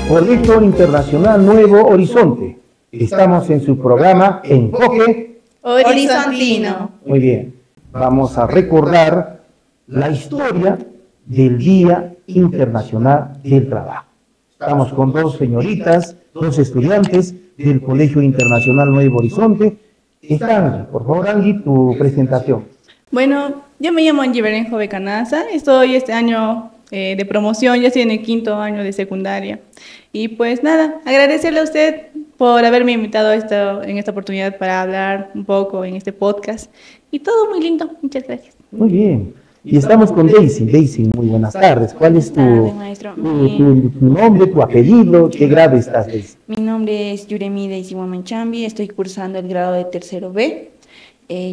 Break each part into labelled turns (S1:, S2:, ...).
S1: Colegio Internacional Nuevo Horizonte. Estamos en su programa Enfoque
S2: Horizontino.
S1: Muy bien. Vamos a recordar la historia del Día Internacional del Trabajo. Estamos con dos señoritas, dos estudiantes del Colegio Internacional Nuevo Horizonte. Está Angie. Por favor, Angie, tu presentación.
S2: Bueno, yo me llamo Angie Berenjo Becanaza. Estoy este año de promoción, ya estoy en el 5º año de secundaria. Y pues nada, agradecerle a usted por haberme invitado en esta oportunidad para hablar un poco en este podcast. Y todo muy lindo, muchas gracias.
S1: Muy bien. Y estamos con Daisy. Daisy, muy buenas tardes. ¿Cuál es tu nombre, tu apellido? ¿Qué grado estás, Daisy?
S3: Mi nombre es Yuremi Daisy Guamanchambi, estoy cursando el grado de 3º B.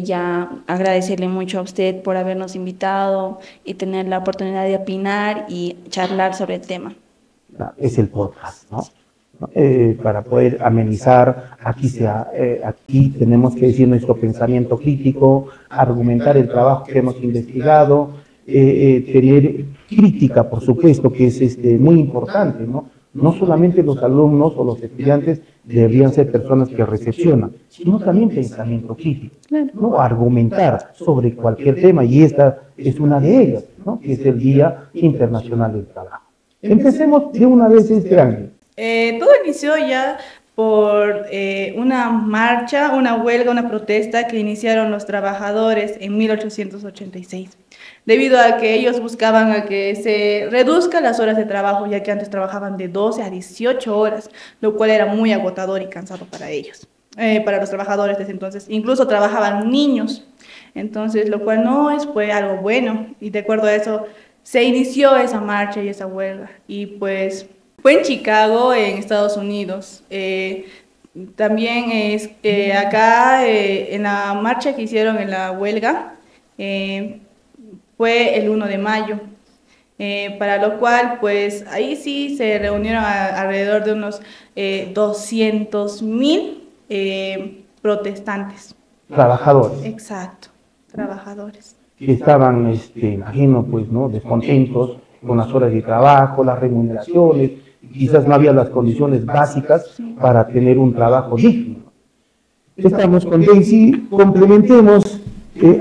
S3: Ya agradecerle mucho a usted por habernos invitado y tener la oportunidad de opinar y charlar sobre el tema.
S1: Es el podcast, ¿no? Para poder amenizar, aquí tenemos que decir nuestro pensamiento crítico, argumentar el trabajo que hemos investigado, tener crítica, por supuesto, que es muy importante, ¿no? No solamente los alumnos o los estudiantes deberían ser personas que recepcionan, sino también pensamiento crítico, ¿no? Argumentar sobre cualquier tema, y esta es una de ellas, ¿no? Que es el Día Internacional del Trabajo. Empecemos de una vez este año.
S2: Todo inició ya por una marcha, una huelga, una protesta que iniciaron los trabajadores en 1886, debido a que ellos buscaban a que se reduzcan las horas de trabajo, ya que antes trabajaban de 12 a 18 horas, lo cual era muy agotador y cansado para ellos, para los trabajadores desde entonces. Incluso trabajaban niños, entonces lo cual fue algo bueno, y de acuerdo a eso se inició esa marcha y esa huelga, y pues fue en Chicago, en Estados Unidos. También acá en la marcha que hicieron en la huelga, fue el 1 de mayo, para lo cual pues ahí sí se reunieron alrededor de unos 200.000 protestantes.
S1: Trabajadores.
S2: Exacto, trabajadores.
S1: Que estaban, imagino, pues, ¿no? Descontentos con las horas de trabajo, las remuneraciones, quizás no había las condiciones básicas para tener un trabajo digno. Estamos con Daisy, complementemos,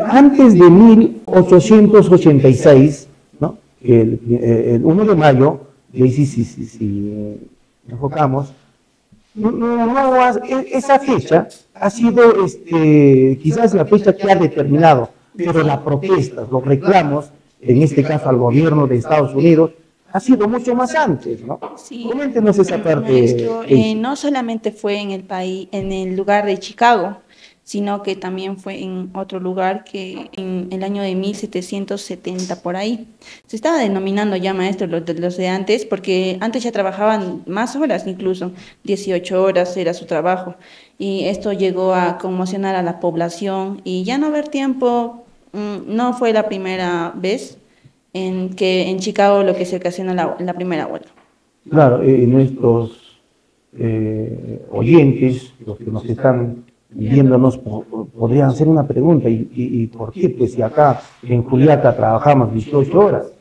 S1: antes de 1886, ¿no? El 1 de mayo, Daisy, si enfocamos, esa fecha ha sido quizás la fecha que ha determinado, pero las protestas, los reclamos, en este caso al gobierno de Estados Unidos, ha sido mucho más antes, ¿no?
S3: Sí.
S1: Coméntenos esa parte.
S3: Maestro, no solamente fue en el país, en el lugar de Chicago, sino que también fue en otro lugar que en el año de 1770 por ahí. Se estaba denominando ya, maestro, los de antes, porque antes ya trabajaban más horas incluso, 18 horas era su trabajo, y esto llegó a conmocionar a la población y ya no haber tiempo. No fue la primera vez en que en Chicago lo que se ocasiona la primera huelga.
S1: Claro, nuestros oyentes, los que nos están viéndonos, podrían hacer una pregunta, ¿y por qué? Pues si acá en Juliaca trabajamos 18 horas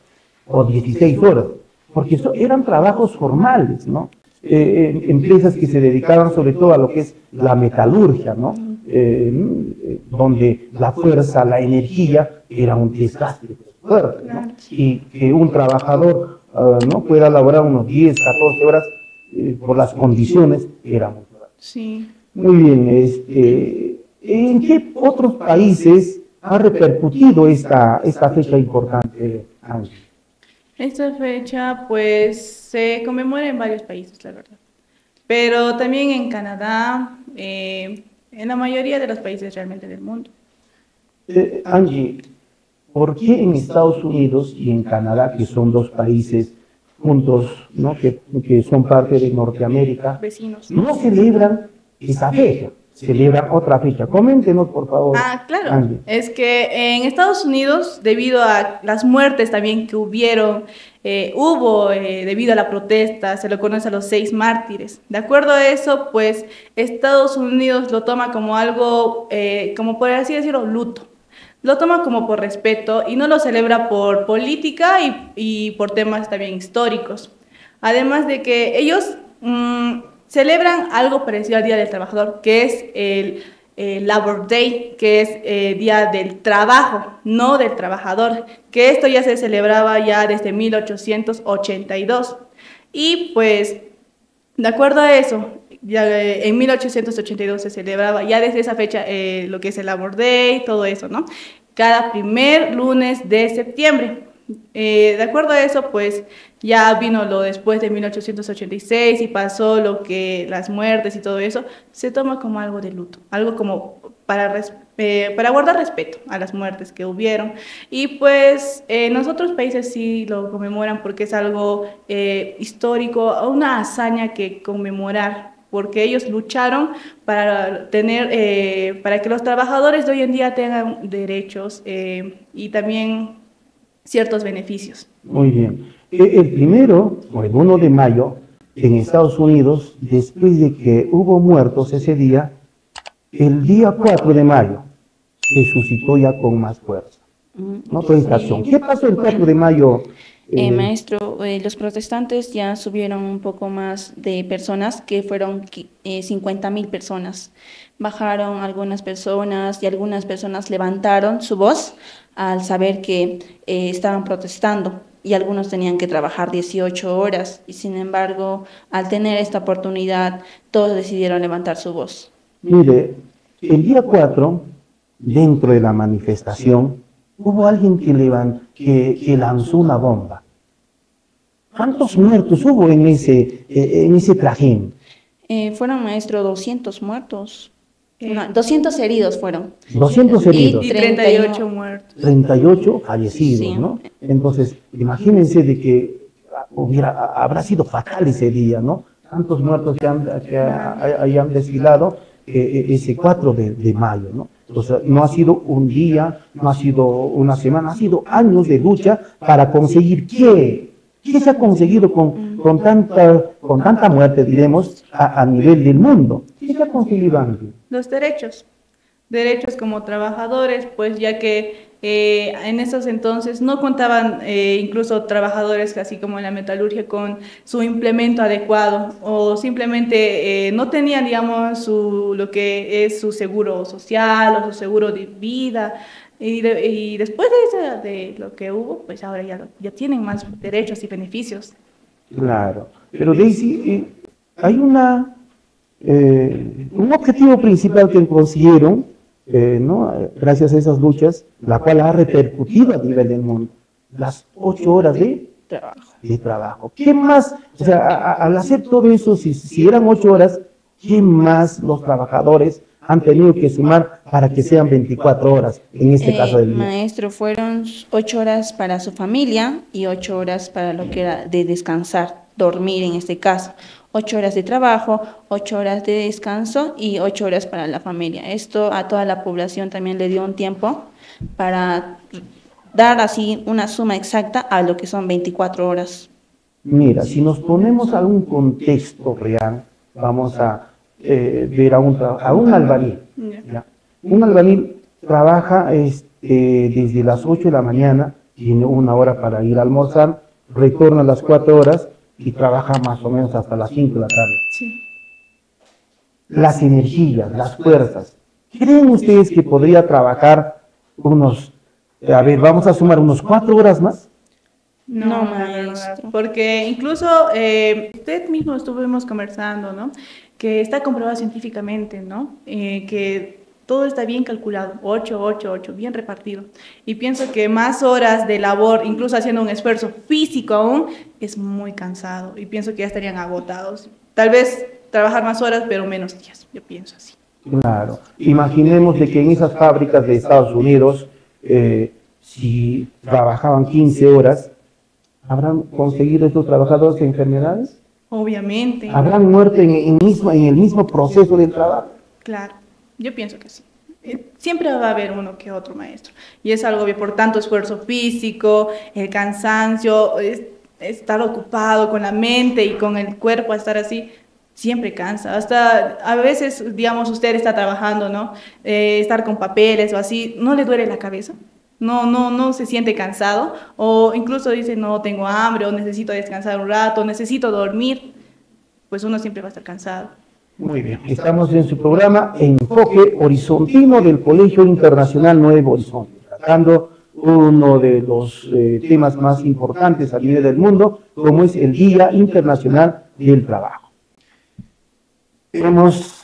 S1: o 16 horas, porque eran trabajos formales, ¿no? Empresas que se dedicaban sobre todo a lo que es la metalurgia, ¿no? Donde la fuerza, la energía era un desgaste fuerte, ¿no? Y que un trabajador no pueda laborar unos 10, 14 horas por las condiciones era muy fuerte.
S2: Sí.
S1: Muy bien, ¿en qué otros países ha repercutido esta fecha importante, Ángel?
S2: Esta fecha pues se conmemora en varios países, la verdad, pero también en Canadá, en la mayoría de los países realmente del mundo.
S1: Angie, ¿por qué en Estados Unidos y en Canadá, que son dos países juntos, ¿no? que son parte de Norteamérica,
S2: Vecinos.
S1: no celebran esa fecha? celebran otra fecha. Coméntenos, por favor.
S2: Claro.
S1: Angie.
S2: Es que en Estados Unidos, debido a las muertes también que hubo debido a la protesta, se lo conoce a los 6 mártires. De acuerdo a eso, pues Estados Unidos lo toma como algo, como por así decirlo, luto. Lo toma como por respeto y no lo celebra por política y por temas también históricos. Además de que ellos celebran algo parecido al Día del Trabajador, que es el Labor Day, que es Día del Trabajo, no del Trabajador, que esto ya se celebraba ya desde 1882. Y pues, de acuerdo a eso, ya en 1882 se celebraba ya desde esa fecha lo que es el Labor Day, todo eso, ¿no? Cada primer lunes de septiembre. De acuerdo a eso, pues ya vino lo después de 1886 y pasó lo que las muertes y todo eso, se toma como algo de luto, algo como para guardar respeto a las muertes que hubieron. Y pues en los otros países sí lo conmemoran porque es algo histórico, una hazaña que conmemorar, porque ellos lucharon para para que los trabajadores de hoy en día tengan derechos y también ciertos beneficios.
S1: Muy bien. El primero, o el 1 de mayo, en Estados Unidos, después de que hubo muertos ese día, el día 4 de mayo se suscitó ya con más fuerza, ¿no? Toda esta acción. ¿Qué pasó el 4 de mayo?
S3: Maestro, los protestantes ya subieron un poco más de personas, que fueron 50.000 personas. Bajaron algunas personas y algunas personas levantaron su voz al saber que estaban protestando y algunos tenían que trabajar 18 horas y sin embargo, al tener esta oportunidad, todos decidieron levantar su voz.
S1: Mire, el día 4, dentro de la manifestación, hubo alguien que lanzó una bomba. ¿Cuántos muertos hubo en ese trajín?
S3: Fueron, maestro, 200 muertos. 200 heridos fueron.
S1: 200 heridos.
S2: Y 38 muertos.
S1: 38 fallecidos,
S3: Sí.
S1: ¿no? Entonces, imagínense de que habrá sido fatal ese día, ¿no? Tantos muertos que hayan desfilado ese 4 de mayo, ¿no? Entonces, no ha sido un día, no ha sido una semana, ha sido años de lucha para conseguir ¿qué? ¿Qué se ha conseguido con tanta muerte, diremos, a nivel del mundo? ¿Qué se ha conseguido, Ángel?
S2: Los derechos como trabajadores, pues ya que en esos entonces no contaban incluso trabajadores, así como en la metalurgia, con su implemento adecuado o simplemente no tenían, digamos, lo que es su seguro social o su seguro de vida. Y después de lo que hubo, pues ahora ya tienen más derechos y beneficios.
S1: Claro, pero Daisy, hay un objetivo principal que consiguieron, ¿no? Gracias a esas luchas, la cual ha repercutido a nivel del mundo, las 8 horas de trabajo. ¿Qué más? O sea, al hacer todo eso, si eran 8 horas, ¿qué más los trabajadores han tenido que sumar para que sean 24 horas, en este caso del día?
S3: Maestro, fueron 8 horas para su familia y 8 horas para lo que era de descansar, dormir en este caso. 8 horas de trabajo, 8 horas de descanso y 8 horas para la familia. Esto a toda la población también le dio un tiempo para dar así una suma exacta a lo que son 24 horas.
S1: Mira, si nos ponemos a un contexto real, vamos a ver a un albañil. ¿Ya? Un albañil trabaja desde las 8 de la mañana, tiene 1 hora para ir a almorzar, retorna a las 4 horas y trabaja más o menos hasta las 5 de la tarde.
S2: Sí.
S1: Las energías, las fuerzas. ¿Creen ustedes que podría trabajar vamos a sumar unos 4 horas más?
S3: No, maestro.
S2: Porque incluso usted mismo estuvimos conversando, ¿no? Que está comprobado científicamente, ¿no? Que todo está bien calculado, 8, 8, 8, bien repartido. Y pienso que más horas de labor, incluso haciendo un esfuerzo físico aún, es muy cansado. Y pienso que ya estarían agotados. Tal vez trabajar más horas, pero menos días. Yo pienso así.
S1: Claro. Imaginemos de que en esas fábricas de Estados Unidos, si trabajaban 15 horas, ¿habrán conseguido estos trabajadores enfermedades?
S2: Obviamente.
S1: ¿Habrán muerto en el mismo proceso del trabajo?
S2: Claro. Yo pienso que sí. Siempre va a haber uno que otro maestro. Y es algo por tanto esfuerzo físico, el cansancio, estar ocupado con la mente y con el cuerpo, estar así, siempre cansa. Hasta a veces, digamos, usted está trabajando, ¿no? Estar con papeles o así, ¿no le duele la cabeza? No se siente cansado. O incluso dice, no, tengo hambre, o necesito descansar un rato, necesito dormir. Pues uno siempre va a estar cansado.
S1: Muy bien, estamos en su programa Enfoque Horizontino del Colegio Internacional Nuevo Horizonte, tratando uno de los temas más importantes a nivel del mundo, como es el Día Internacional del Trabajo. Hemos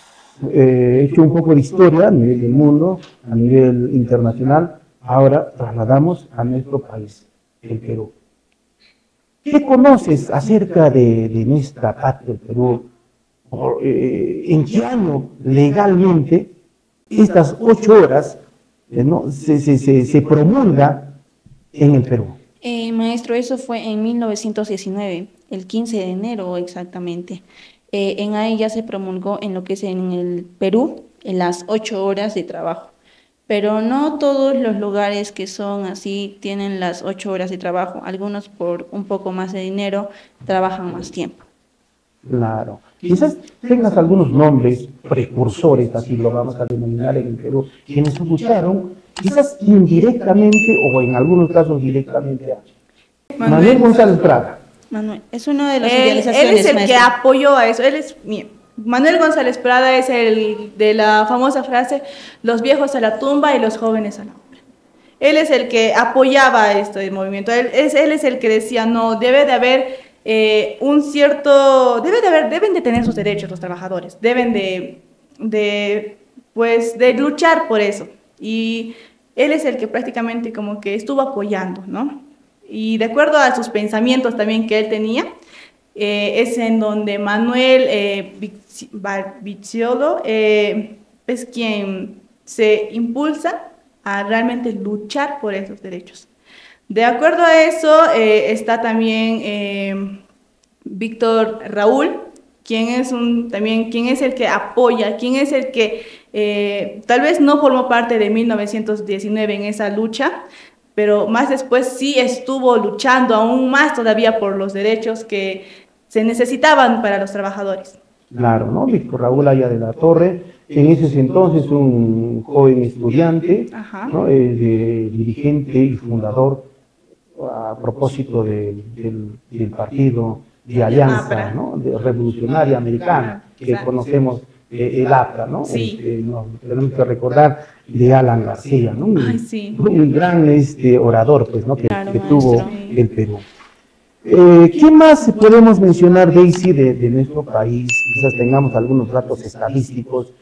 S1: hecho un poco de historia a nivel del mundo, a nivel internacional, ahora trasladamos a nuestro país, el Perú. ¿Qué conoces acerca de nuestra patria, el Perú? ¿En qué año legalmente estas 8 horas ¿no? se promulga en el Perú?
S3: Maestro, eso fue en 1919, el 15 de enero exactamente. En ahí ya se promulgó en lo que es en el Perú, en las 8 horas de trabajo. Pero no todos los lugares que son así tienen las 8 horas de trabajo. Algunos por un poco más de dinero trabajan más tiempo.
S1: Claro. Quizás tengas algunos nombres precursores, así lo vamos a denominar en el Perú, quienes lucharon, quizás indirectamente o en algunos casos directamente a Manuel González Prada.
S3: Manuel, es una de las
S2: Él
S3: idealizaciones,
S2: es el
S3: maestro.
S2: que apoyó a eso. Manuel González Prada es el de la famosa frase, los viejos a la tumba y los jóvenes a la obra. Él es el que apoyaba este movimiento. Él es el que decía, no, debe de haber deben de tener sus derechos los trabajadores, deben de luchar por eso. Y él es el que prácticamente como que estuvo apoyando, ¿no? Y de acuerdo a sus pensamientos también que él tenía, es en donde Manuel Vizziolo es quien se impulsa a realmente luchar por esos derechos. De acuerdo a eso, está también Víctor Raúl, quien es el que apoya, quien es el que tal vez no formó parte de 1919 en esa lucha, pero más después sí estuvo luchando aún más todavía por los derechos que se necesitaban para los trabajadores.
S1: Claro, ¿no? Víctor Raúl Aya de la Torre, en ese entonces un joven estudiante, ¿no? Dirigente y fundador a propósito del partido de Alianza, ¿no? Revolucionaria Americana, que conocemos el APRA, ¿no?
S2: Sí.
S1: Tenemos que recordar de Alan García, ¿no?
S2: Sí.
S1: Un gran orador, pues, ¿no? que tuvo
S2: Sí.
S1: el Perú. ¿Qué más podemos mencionar, Daisy, de nuestro país? Quizás tengamos algunos datos estadísticos.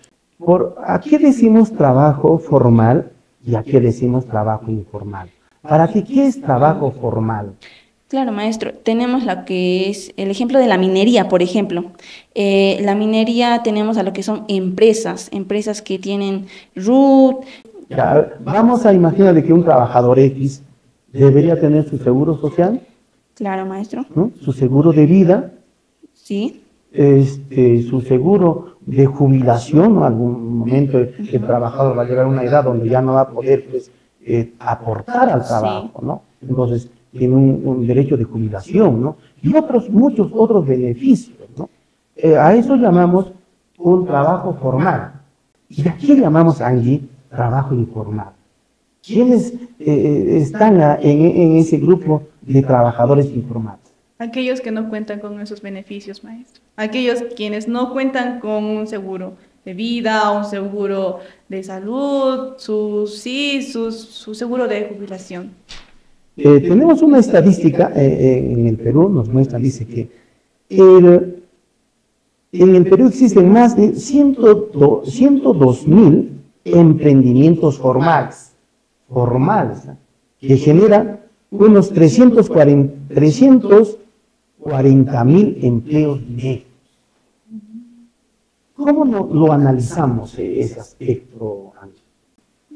S1: ¿A qué decimos trabajo formal y a qué decimos trabajo informal? ¿Para qué es trabajo formal?
S3: Claro, maestro. Tenemos lo que es el ejemplo de la minería, por ejemplo. La minería tenemos a lo que son empresas que tienen RUT.
S1: Ya, vamos a imaginar de que un trabajador X debería tener su seguro social,
S3: Claro, maestro.
S1: ¿no? Su seguro de vida,
S3: Sí.
S1: su seguro de jubilación, ¿no? Algún momento el trabajador va a llegar a una edad donde ya no va a poder pues, aportar al trabajo, ¿no? Entonces tiene un derecho de jubilación, ¿no? Y muchos otros beneficios, ¿no? A eso llamamos un trabajo formal. ¿Y a qué llamamos, Angie, trabajo informal? ¿Quiénes están en ese grupo de trabajadores informales?
S2: Aquellos que no cuentan con esos beneficios, maestro. Aquellos quienes no cuentan con un seguro de vida, un seguro de salud, su seguro de jubilación.
S1: Tenemos una estadística en el Perú, nos muestra, dice que en el Perú existen más de 102.000 emprendimientos formales, que generan unos 340.000 empleos netos. ¿Cómo lo analizamos ese aspecto, Ángel?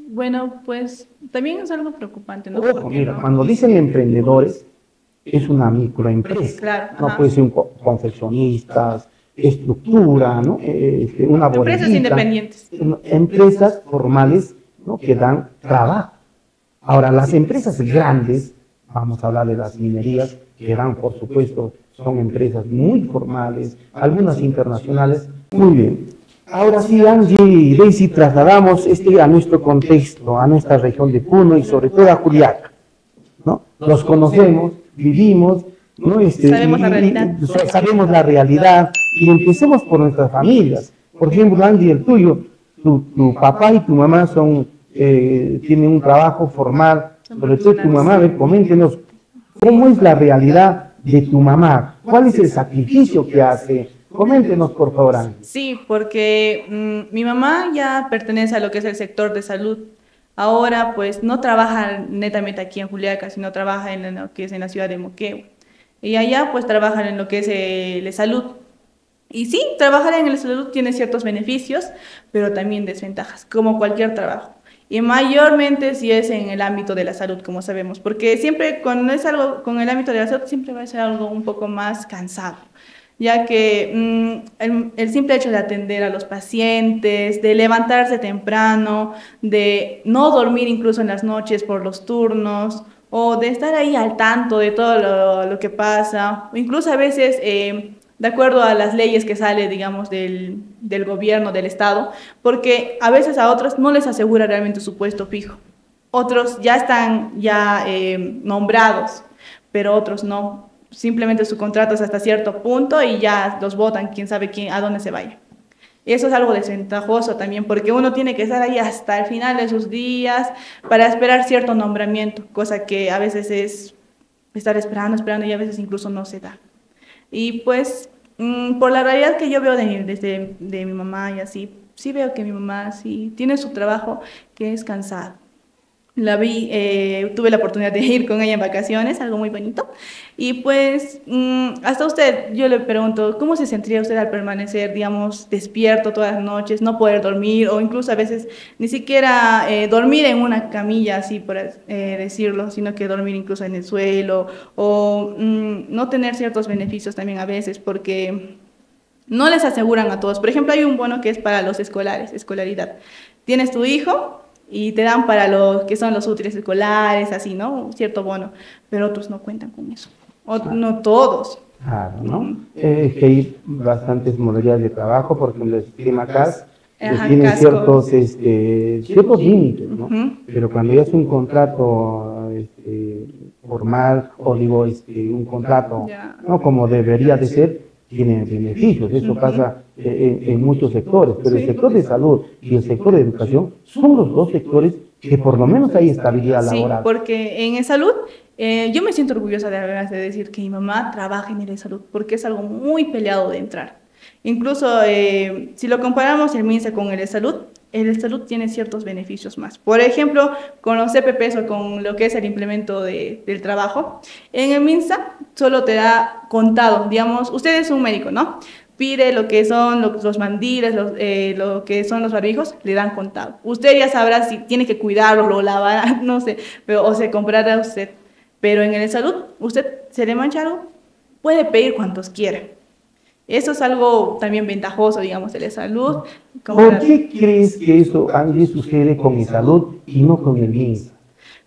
S2: Bueno, pues también es algo preocupante, ¿no?
S1: Ojo, mira, cuando dicen emprendedores, es una microempresa.
S2: Claro,
S1: No
S2: ajá.
S1: puede ser confeccionistas, estructura, ¿no? Una
S2: Empresas
S1: bodeguita,
S2: independientes.
S1: empresas formales, ¿no? Que dan trabajo. Ahora, las empresas grandes, vamos a hablar de las minerías, que dan, por supuesto, son empresas muy formales, algunas internacionales. Muy bien. Ahora sí, Angie y Daisy, trasladamos a nuestro contexto, a nuestra región de Puno y sobre todo a Juliaca, ¿no? Los conocemos, vivimos, ¿no?
S2: Sabemos la realidad.
S1: Sabemos la realidad y empecemos por nuestras familias. Por ejemplo, Angie, el tuyo, tu papá y tu mamá tienen un trabajo formal, sobre todo tu mamá. A ver, coméntenos, ¿cómo es la realidad de tu mamá? ¿Cuál es el sacrificio que hace? Coméntenos, por favor, Angie.
S2: Sí, porque mi mamá ya pertenece a lo que es el sector de salud. Ahora, pues, no trabaja netamente aquí en Juliaca, sino trabaja en lo que es en la ciudad de Moquegua. Y allá, pues, trabajan en lo que es la salud. Y sí, trabajar en la salud tiene ciertos beneficios, pero también desventajas, como cualquier trabajo. Y mayormente si es en el ámbito de la salud, como sabemos, porque siempre cuando es algo con el ámbito de la salud, siempre va a ser algo un poco más cansado, ya que el simple hecho de atender a los pacientes, de levantarse temprano, de no dormir incluso en las noches por los turnos, o de estar ahí al tanto de todo lo que pasa, o incluso a veces, de acuerdo a las leyes que sale, digamos, del gobierno, del Estado, porque a veces a otros no les asegura realmente su puesto fijo. Otros ya están nombrados, pero otros no. Simplemente su contrato es hasta cierto punto y ya los votan, quién sabe a dónde se vaya. Y eso es algo desventajoso también, porque uno tiene que estar ahí hasta el final de sus días para esperar cierto nombramiento, cosa que a veces es estar esperando y a veces incluso no se da. Y pues, por la realidad que yo veo de mi mamá y así, sí veo que mi mamá sí tiene su trabajo que es cansado. La vi, tuve la oportunidad de ir con ella en vacaciones, algo muy bonito. Y pues, hasta usted, yo le pregunto, ¿cómo se sentiría usted al permanecer, digamos, despierto todas las noches, no poder dormir, o incluso a veces ni siquiera dormir en una camilla, así por decirlo, sino que dormir incluso en el suelo, o no tener ciertos beneficios también a veces, porque no les aseguran a todos. Por ejemplo, hay un bono que es para los escolares, escolaridad. Tienes tu hijo y te dan para lo que son los útiles escolares, así, ¿no? Cierto bono, pero otros no cuentan con eso. No todos.
S1: Claro, ¿no? Es que hay bastantes modalidades de trabajo, porque en el sistema CAS tiene ciertos límites, ¿no? Pero cuando ya es un contrato formal, o digo, un contrato, ¿no? Como debería de ser, tiene beneficios. Eso pasa en muchos sectores, pero el sector de salud y el sector de educación son los dos sectores que por lo menos hay estabilidad laboral.
S2: Sí, porque en el salud yo me siento orgullosa de decir que mi mamá trabaja en el salud, porque es algo muy peleado de entrar. Incluso si lo comparamos el MINSA con el salud tiene ciertos beneficios más. Por ejemplo, con los CPPs o con lo que es el implemento del trabajo, en el MINSA solo te da contado, digamos, usted es un médico, ¿no? Pide lo que son los mandiles, lo que son los barbijos, le dan contado. Usted ya sabrá si tiene que cuidarlo, lo lavará, no sé, o se comprará usted. Pero en el salud, usted se le mancha algo, puede pedir cuantos quiera. Eso es algo también ventajoso, digamos, de la salud.
S1: ¿Por qué crees que eso, Angie, sucede con el salud y no con el MINSA?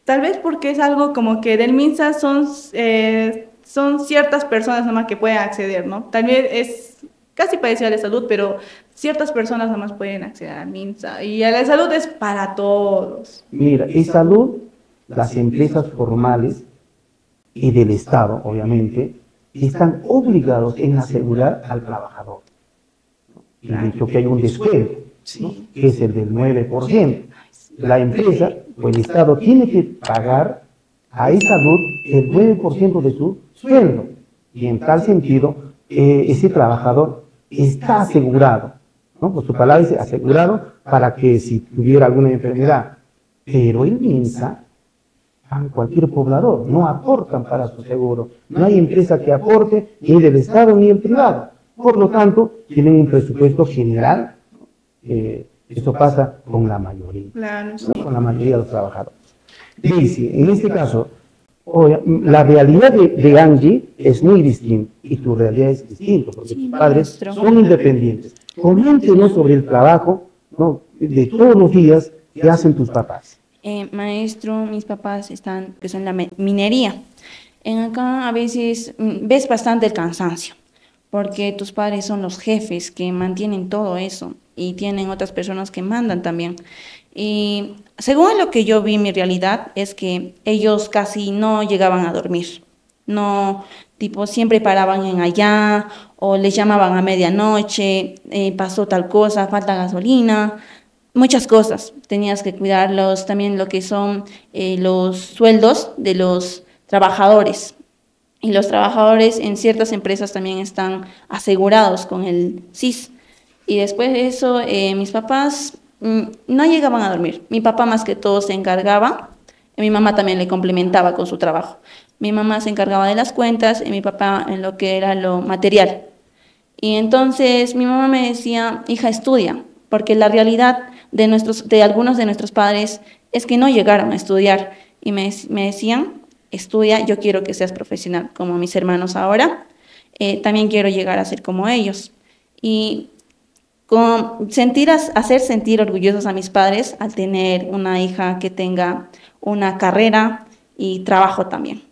S2: Tal vez porque es algo como que del MINSA son ciertas personas nomás que pueden acceder, ¿no? También es casi parecido a la salud, pero ciertas personas nomás pueden acceder al MINSA. Y a la salud es para todos.
S1: Mira, en salud, las empresas formales y del Estado, obviamente, están obligados en asegurar al trabajador. Y de hecho que hay un descuento, ¿no? Que es el del 9%. La empresa o el Estado tiene que pagar a salud el 9% de su sueldo. Y en tal sentido, ese trabajador está asegurado, ¿no? Por su palabra dice asegurado para que si tuviera alguna enfermedad. Pero el MINSA, a cualquier poblador, no aportan para su seguro. No hay empresa que aporte, ni del Estado ni del privado. Por lo tanto, tienen un presupuesto general. Eso pasa con la mayoría,
S2: Claro, sí.
S1: ¿no? Con la mayoría de los trabajadores. Dice, en este caso, La realidad de Angie es muy distinta y tu realidad es distinta, porque tus padres son independientes. Coméntenos sobre el trabajo, ¿no?, de todos los días que hacen tus papás.
S3: Maestro, mis papás están pues, en la minería. En acá a veces ves bastante el cansancio, porque tus padres son los jefes que mantienen todo eso y tienen otras personas que mandan también. Y según lo que yo vi, mi realidad es que ellos casi no llegaban a dormir. No, tipo, siempre paraban en allá o les llamaban a medianoche, pasó tal cosa, falta gasolina, muchas cosas. Tenías que cuidarlos, también lo que son los sueldos de los trabajadores. Y los trabajadores en ciertas empresas también están asegurados con el SIS. Y después de eso, mis papás no llegaban a dormir. Mi papá más que todo se encargaba, y mi mamá también le complementaba con su trabajo. Mi mamá se encargaba de las cuentas y mi papá en lo que era lo material. Y entonces mi mamá me decía, hija, estudia, porque la realidad de algunos de nuestros padres es que no llegaron a estudiar. Y me decían, estudia, yo quiero que seas profesional, como mis hermanos ahora. También quiero llegar a ser como ellos. Y hacer sentir orgullosos a mis padres al tener una hija que tenga una carrera y trabajo también.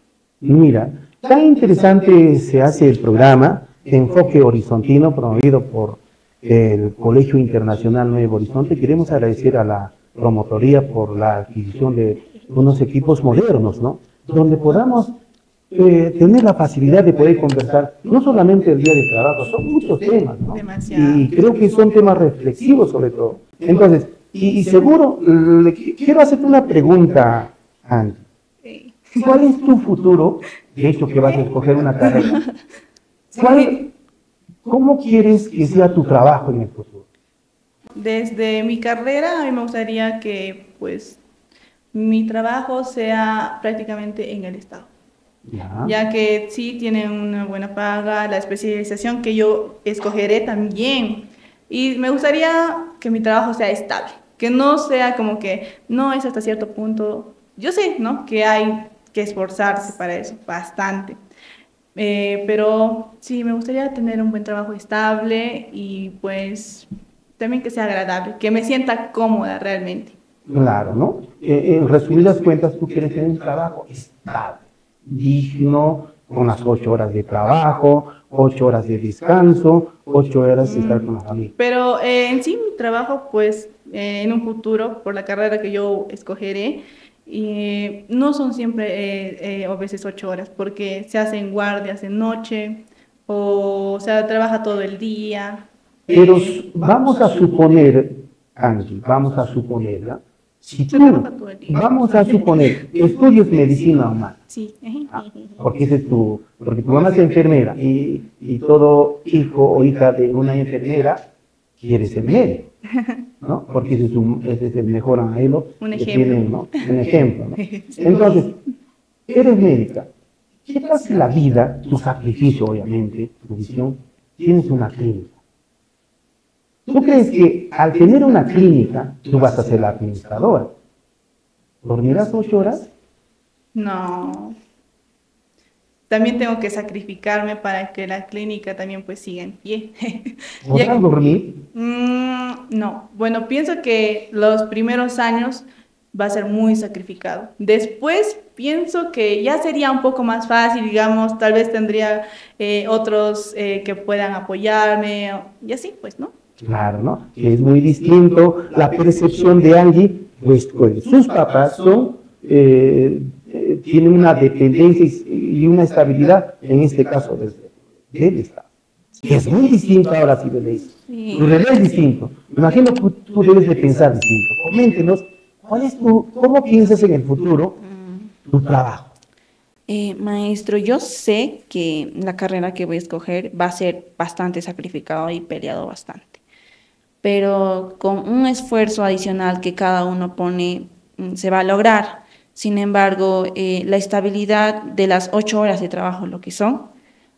S1: Mira, tan interesante se hace el programa Enfoque Horizontino, promovido por el Colegio Internacional Nuevo Horizonte. Queremos agradecer a la promotoría por la adquisición de unos equipos modernos, ¿no?, donde podamos tener la facilidad de poder conversar, no solamente el día de trabajo, son muchos temas, ¿no?
S2: Demasiado.
S1: Y creo que son temas reflexivos sobre todo. Entonces, y seguro, quiero hacerte una pregunta, Angie. ¿Cuál es tu futuro? De hecho, que vas a escoger una carrera. ¿Cómo quieres que sea tu trabajo en el futuro?
S2: Desde mi carrera, a mí me gustaría que, pues, mi trabajo sea prácticamente en el Estado. Ya que sí tienen una buena paga, la especialización que yo escogeré también. Y me gustaría que mi trabajo sea estable, que no sea como que no es hasta cierto punto. Yo sé, ¿no?, que hay que esforzarse para eso, bastante. Pero sí, me gustaría tener un buen trabajo estable y pues también que sea agradable, que me sienta cómoda realmente.
S1: Claro, ¿no? En resumidas cuentas, tú quieres tener un trabajo estable, digno, con las 8 horas de trabajo, 8 horas de descanso, 8 horas de estar con la familia.
S2: Pero en sí mi trabajo, pues en un futuro, por la carrera que yo escogeré, no son siempre a veces 8 horas, porque se hacen guardias en noche, o se trabaja todo el día.
S1: Pero vamos a suponer, Angie, vamos a suponerla, si tú, vamos a suponer, estudias medicina humana,
S2: sí.
S1: porque porque tu mamá es enfermera y todo hijo o hija de una enfermera quiere ser médico, ¿no? Porque ese es el mejor anhelo que tienen, ¿no? Un ejemplo, ¿no? Entonces, eres médica. ¿Qué tal si la vida, tu sacrificio obviamente, tu visión, tienes una clínica? ¿Tú crees que al tener una clínica, tú vas a ser la administradora? ¿Dormirás 8 horas?
S2: No. También tengo que sacrificarme para que la clínica también pues siga en pie.
S1: ¿Podrás dormir?
S2: No. Bueno, pienso que los primeros años va a ser muy sacrificado. Después pienso que ya sería un poco más fácil, digamos, tal vez tendría otros que puedan apoyarme y así, pues, ¿no?
S1: Claro, ¿no? Que es muy distinto la percepción de Angie, pues sus papás tienen una dependencia y una estabilidad, en este caso del Estado. Es muy distinto ahora si lo lees.
S3: Sí.
S1: Tu realidad es distinto. Me imagino que tú debes de pensar distinto. Coméntenos, ¿cómo piensas en el futuro tu trabajo?
S3: Maestro, yo sé que la carrera que voy a escoger va a ser bastante sacrificado y peleado bastante. Pero con un esfuerzo adicional que cada uno pone, se va a lograr. Sin embargo, la estabilidad de las 8 horas de trabajo, lo que son,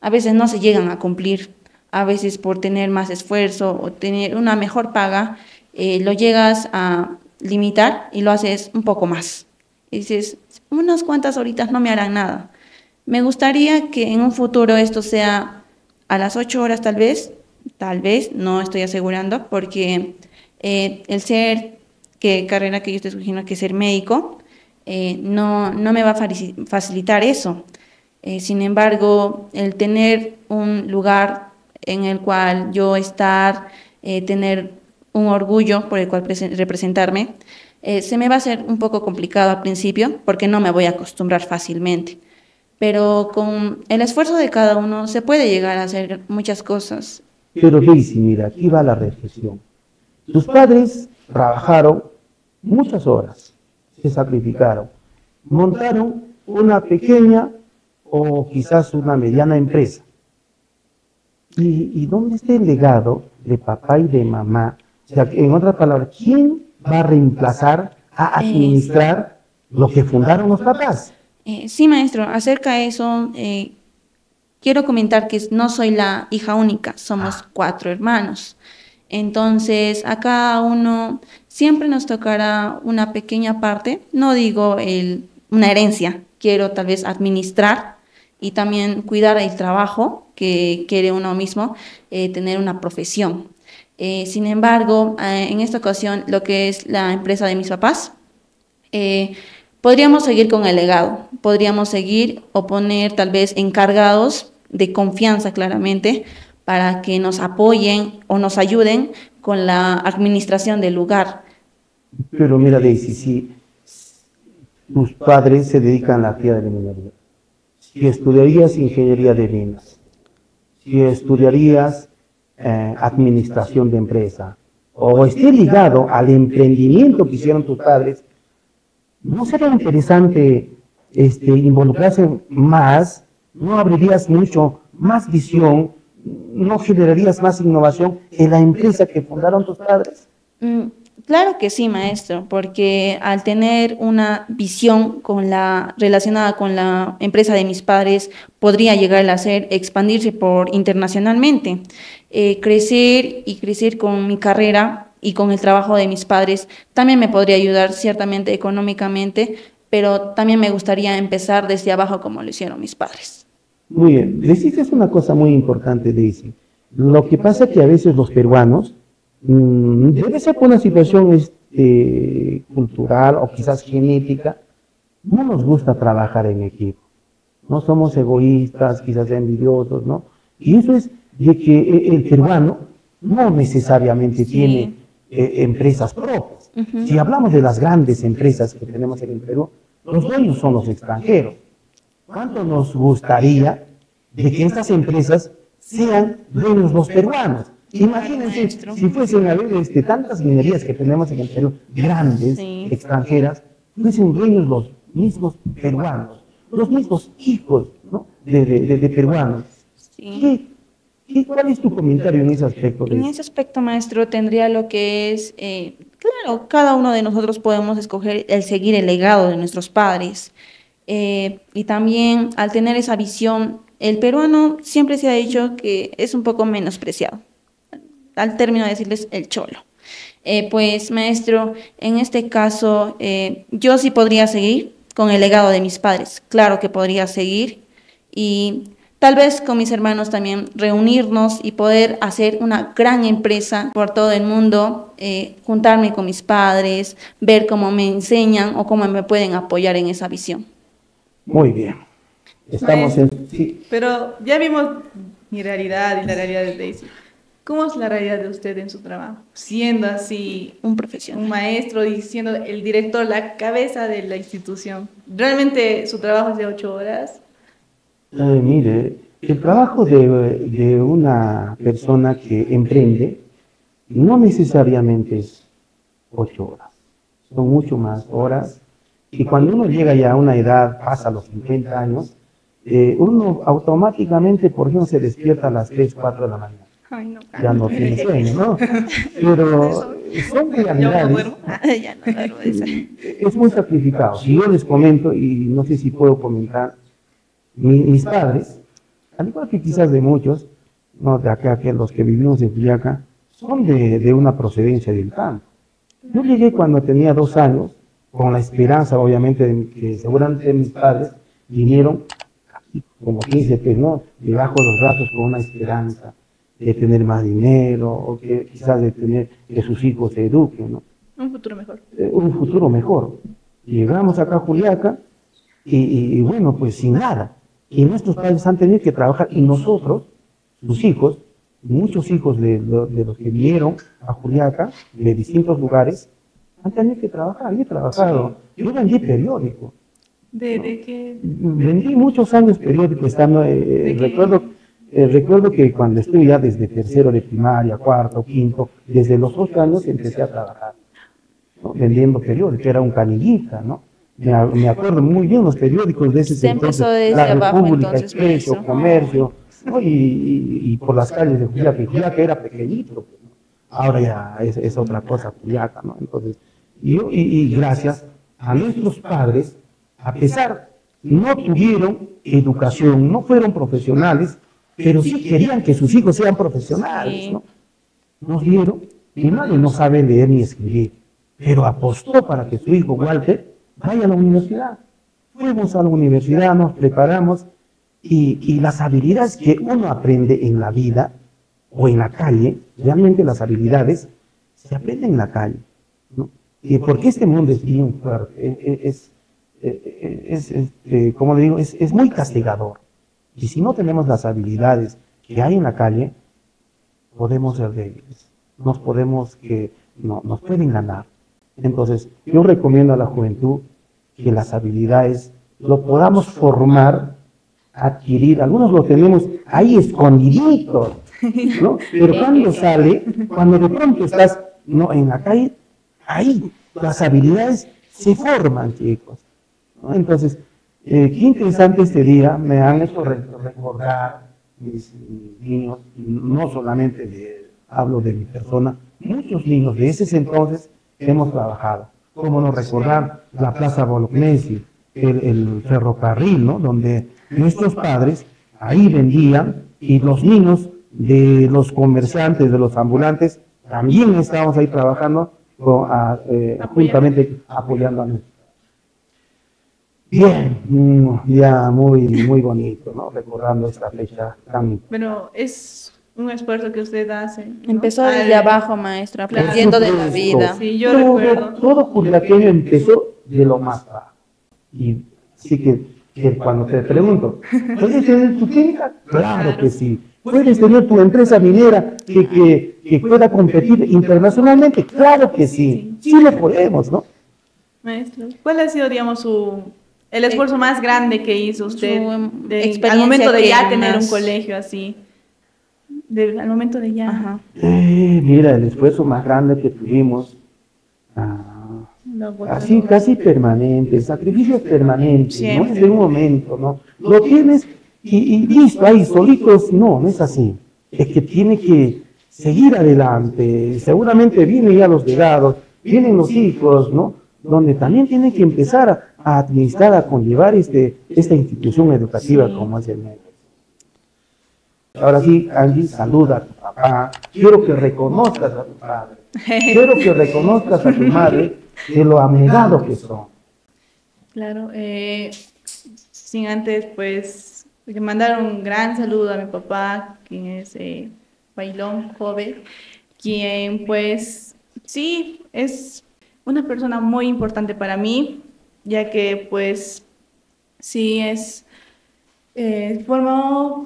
S3: a veces no se llegan a cumplir. A veces por tener más esfuerzo o tener una mejor paga, lo llegas a limitar y lo haces un poco más. Y dices, unas cuantas horitas no me harán nada. Me gustaría que en un futuro esto sea a las 8 horas tal vez, no estoy asegurando, porque el ser, que carrera que yo estoy escogiendo, que ser médico, no me va a facilitar eso. Sin embargo, el tener un lugar en el cual yo estar, tener un orgullo por el cual representarme, se me va a hacer un poco complicado al principio porque no me voy a acostumbrar fácilmente. Pero con el esfuerzo de cada uno se puede llegar a hacer muchas cosas.
S1: Pero Daisy, mira, aquí va la reflexión. Tus padres trabajaron muchas horas, se sacrificaron, montaron una pequeña o quizás una mediana empresa. ¿Y dónde está el legado de papá y de mamá? O sea, en otras palabras, ¿quién va a reemplazar, a administrar lo que fundaron los papás?
S3: Sí, maestro, acerca de eso, quiero comentar que no soy la hija única, somos 4 hermanos. Entonces, a cada uno siempre nos tocará una pequeña parte, no digo una herencia, quiero tal vez administrar y también cuidar el trabajo que quiere uno mismo, tener una profesión. Sin embargo, en esta ocasión, lo que es la empresa de mis papás, podríamos seguir con el legado, podríamos seguir o poner tal vez encargados de confianza claramente para que nos apoyen o nos ayuden con la administración del lugar.
S1: Pero mira, Daisy, si tus padres se dedican a la actividad de minería, si estudiarías ingeniería de minas, si estudiarías administración de empresa, o esté ligado al emprendimiento que hicieron tus padres, ¿no sería interesante involucrarse más? ¿No abrirías mucho más visión? ¿No generarías más innovación en la empresa que fundaron tus padres?
S3: Claro que sí, maestro, porque al tener una visión relacionada con la empresa de mis padres, podría llegar a ser expandirse internacionalmente, crecer con mi carrera y con el trabajo de mis padres. También me podría ayudar ciertamente económicamente, pero también me gustaría empezar desde abajo como lo hicieron mis padres.
S1: Muy bien, decís una cosa muy importante, Daisy. Lo que pasa es que a veces los peruanos, debe ser por una situación cultural o quizás genética, no nos gusta trabajar en equipo. No somos egoístas, quizás envidiosos, ¿no? Y eso es de que el peruano no necesariamente tiene empresas propias. Si hablamos de las grandes empresas que tenemos en el Perú, los dueños son los extranjeros. ¿Cuánto nos gustaría de que estas empresas sean dueños los peruanos? Imagínense si fuesen a haber tantas minerías que tenemos en el Perú, grandes, extranjeras, fuesen dueños los mismos peruanos, los mismos hijos, ¿no? de peruanos.
S3: Sí.
S1: ¿Cuál es tu comentario en ese aspecto?
S3: En ese aspecto, maestro, tendría lo que es, claro, cada uno de nosotros podemos escoger el seguir el legado de nuestros padres. Y también al tener esa visión, el peruano siempre se ha dicho que es un poco menospreciado. Al término de decirles el cholo. Pues, maestro, en este caso, yo sí podría seguir con el legado de mis padres. Claro que podría seguir y tal vez con mis hermanos también reunirnos y poder hacer una gran empresa por todo el mundo, juntarme con mis padres, ver cómo me enseñan o cómo me pueden apoyar en esa visión.
S1: Muy bien. Estamos
S2: sí. Pero ya vimos mi realidad y la realidad de Daisy. ¿Cómo es la realidad de usted en su trabajo? Siendo así
S3: un profesional,
S2: un maestro y siendo el director, la cabeza de la institución. ¿Realmente su trabajo es de 8 horas?
S1: Mire, el trabajo de una persona que emprende no necesariamente es 8 horas, son mucho más horas. Y cuando uno llega ya a una edad, pasa los 50 años, uno automáticamente, por ejemplo, se despierta a las 3, 4 de la mañana.
S2: Ay, no.
S1: Ya no tiene sueño, ¿no? Pero son realidades. Es muy sacrificado. Si yo les comento, y no sé si puedo comentar, mis padres, al igual que quizás de muchos, no de acá, que los que vivimos en Juliaca, son de una procedencia del campo. Yo llegué cuando tenía 2 años, con la esperanza, obviamente, de que seguramente mis padres vinieron aquí, como 15, pues, ¿no? Debajo de los brazos con una esperanza de tener más dinero, o que quizás de tener que sus hijos se eduquen, ¿no?
S2: Un futuro mejor.
S1: Un futuro mejor. Llegamos acá a Juliaca y bueno, pues sin nada. Y nuestros padres han tenido que trabajar y nosotros, sus hijos, muchos hijos de los que vinieron a Juliaca, de distintos lugares, han tenido que trabajar. Yo he trabajado, yo vendí periódico.
S2: ¿De qué?
S1: Vendí muchos años periódico, estando, recuerdo que cuando estuve ya desde tercero de primaria, cuarto, quinto, desde los 8 años empecé a trabajar, ¿no? Vendiendo periódico, era un canillita, ¿no? Me acuerdo muy bien los periódicos de ese
S3: Se
S1: entonces,
S3: empezó desde
S1: La
S3: abajo,
S1: República,
S3: entonces, por
S1: Expreso,
S3: eso.
S1: Comercio, ¿no? Y por las calles de Juliaca, y Juliaca era pequeñito, pues, ¿no? Ahora ya es otra cosa Juliaca, ¿no? Entonces, y gracias a nuestros padres, a pesar, no tuvieron educación, no fueron profesionales, pero sí querían que sus hijos sean profesionales, ¿no? Nos dieron, mi madre no sabe leer ni escribir, pero apostó para que su hijo Walter vaya a la universidad. Fuimos a la universidad, nos preparamos y las habilidades que uno aprende en la vida o en la calle, realmente las habilidades se aprenden en la calle, ¿no? Y porque este mundo es bien fuerte, como le digo, es muy castigador. Y si no tenemos las habilidades que hay en la calle, podemos ser débiles, nos pueden ganar. Entonces, yo recomiendo a la juventud que las habilidades lo podamos formar, adquirir. Algunos lo tenemos ahí escondiditos, ¿no? Pero cuando sale, cuando de pronto estás, ¿no?, en la calle, ahí las habilidades se forman, chicos, ¿no? Entonces, qué interesante este día, me han hecho recordar mis niños, no solamente hablo de mi persona, muchos niños de ese entonces hemos trabajado. Cómo no recordar la Plaza Bolognesi, el ferrocarril, ¿no?, donde nuestros padres ahí vendían, y los niños de los comerciantes, de los ambulantes, también estábamos ahí trabajando, juntamente apoyando a nosotros. Bien, ya muy bonito, ¿no? Recordando esta fecha tan...
S2: Pero es un esfuerzo que usted hace, ¿no?
S3: Empezó desde abajo, maestro, aprendiendo de la vida.
S2: Sí, yo recuerdo.
S1: Todo juliaqueño empezó de lo más bajo. Y sí que cuando te pregunto, ¿puedes tener tu clínica? Claro que sí. ¿Puedes tener tu empresa minera que pueda competir internacionalmente? Claro que sí. Sí lo podemos, ¿no?
S2: Maestro, ¿cuál ha sido, digamos, el esfuerzo más grande que hizo usted al momento de ya tener un colegio así? Al momento de ya.
S3: Ajá.
S1: Mira, el esfuerzo más grande que tuvimos, así casi permanente, sacrificios permanentes, no es de un momento, ¿no? Lo tienes y listo, ahí solitos, no es así. Es que tiene que seguir adelante, seguramente vienen ya los legados, vienen los hijos, ¿no? Donde también tienen que empezar a administrar, a conllevar esta institución educativa como es el MEC. Ahora sí, Angie, saluda a tu papá. Quiero que reconozcas a tu padre. Quiero que reconozcas a tu madre de lo abnegados que son.
S2: Claro, sin antes, pues, mandar un gran saludo a mi papá, quien es Bailón Joven, quien, pues, sí, es una persona muy importante para mí, ya que, pues, sí, forma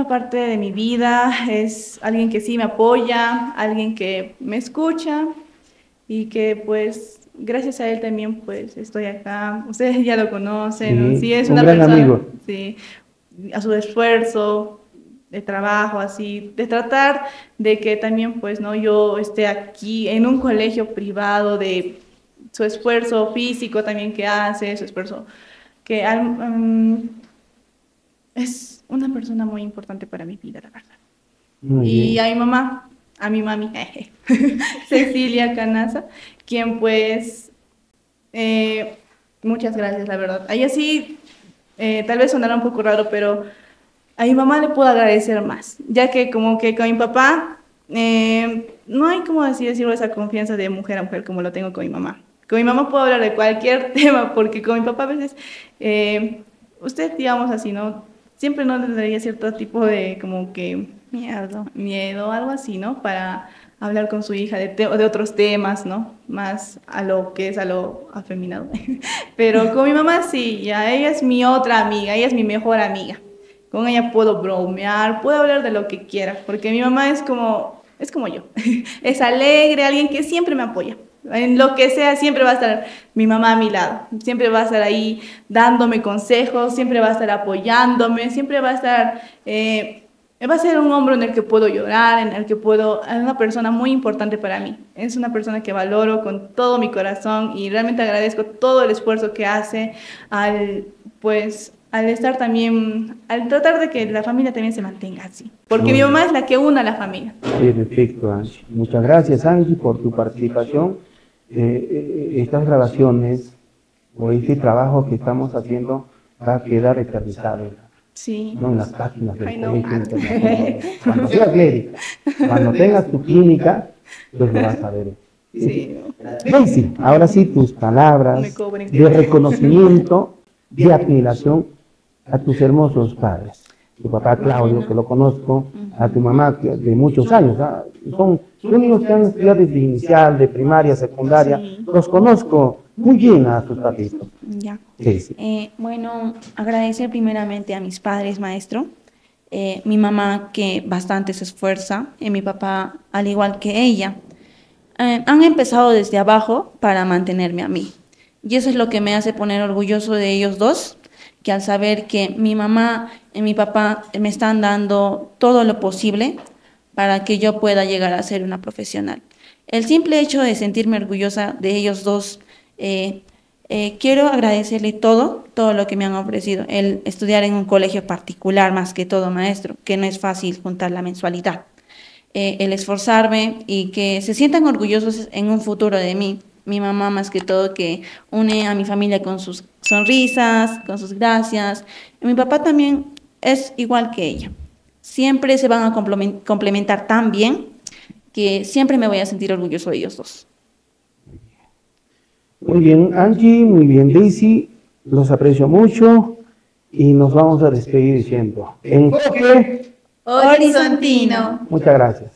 S2: parte de mi vida, es alguien que sí me apoya, alguien que me escucha y que, pues, gracias a él también, pues, estoy acá. Ustedes ya lo conocen, ¿no? Sí, es una
S1: gran
S2: persona,
S1: amigo.
S2: sí, a su esfuerzo de trabajo, así, de tratar de que también, pues, no, yo esté aquí en un colegio privado, de su esfuerzo físico también que hace, su esfuerzo que es una persona muy importante para mi vida, la verdad. Y a mi mamá, a mi mami, Cecilia Canaza, quien, pues, muchas gracias, la verdad. Ahí así, tal vez sonará un poco raro, pero a mi mamá le puedo agradecer más, ya que como que con mi papá no hay, como decirlo, esa confianza de mujer a mujer como lo tengo con mi mamá. Con mi mamá puedo hablar de cualquier tema, porque con mi papá a veces, usted, digamos así, ¿no? Siempre no tendría cierto tipo de como que miedo, algo así, ¿no? Para hablar con su hija de otros temas, ¿no? Más a lo que es a lo afeminado. Pero con mi mamá sí, ya ella es mi otra amiga, ella es mi mejor amiga. Con ella puedo bromear, puedo hablar de lo que quiera, porque mi mamá es como yo. Es alegre, alguien que siempre me apoya. En lo que sea, siempre va a estar mi mamá a mi lado. Siempre va a estar ahí dándome consejos, siempre va a estar apoyándome, siempre va a estar... va a ser un hombro en el que puedo llorar, en el que puedo... Es una persona muy importante para mí. Es una persona que valoro con todo mi corazón y realmente agradezco todo el esfuerzo que hace al estar también, al tratar de que la familia también se mantenga así. Porque mi mamá es la que une a la familia.
S1: Perfecto, Angie. Muchas gracias, Angie, por tu participación. Estas grabaciones o este trabajo que estamos haciendo va a quedar eternizado.
S2: Sí.
S1: No en las páginas del colegio. Cuando seas médica, cuando tengas tu clínica, pues lo vas a ver.
S2: Sí.
S1: Daisy, ahora sí tus palabras de reconocimiento, de admiración a tus hermosos padres. Tu papá Claudio, que lo conozco, a tu mamá de muchos años. Son niños que han estudiado desde inicial, de primaria, secundaria.
S2: Sí.
S1: Los conozco muy bien a sus papitos.
S3: Ya.
S1: Sí.
S3: Bueno, agradecer primeramente a mis padres, maestro. Mi mamá, que bastante se esfuerza, y mi papá, al igual que ella. Han empezado desde abajo para mantenerme a mí. Y eso es lo que me hace poner orgulloso de ellos dos, que al saber que mi mamá y mi papá me están dando todo lo posible para que yo pueda llegar a ser una profesional. El simple hecho de sentirme orgullosa de ellos dos, quiero agradecerle todo lo que me han ofrecido. El estudiar en un colegio particular, más que todo, maestro, que no es fácil juntar la mensualidad. El esforzarme y que se sientan orgullosos en un futuro de mí. Mi mamá, más que todo, que une a mi familia con sus sonrisas, con sus gracias. Y mi papá también es igual que ella. Siempre se van a complementar tan bien que siempre me voy a sentir orgulloso de ellos dos.
S1: Muy bien, Angie, muy bien, Daisy. Los aprecio mucho y nos vamos a despedir diciendo: enfoque
S2: horizontino.
S1: Muchas gracias.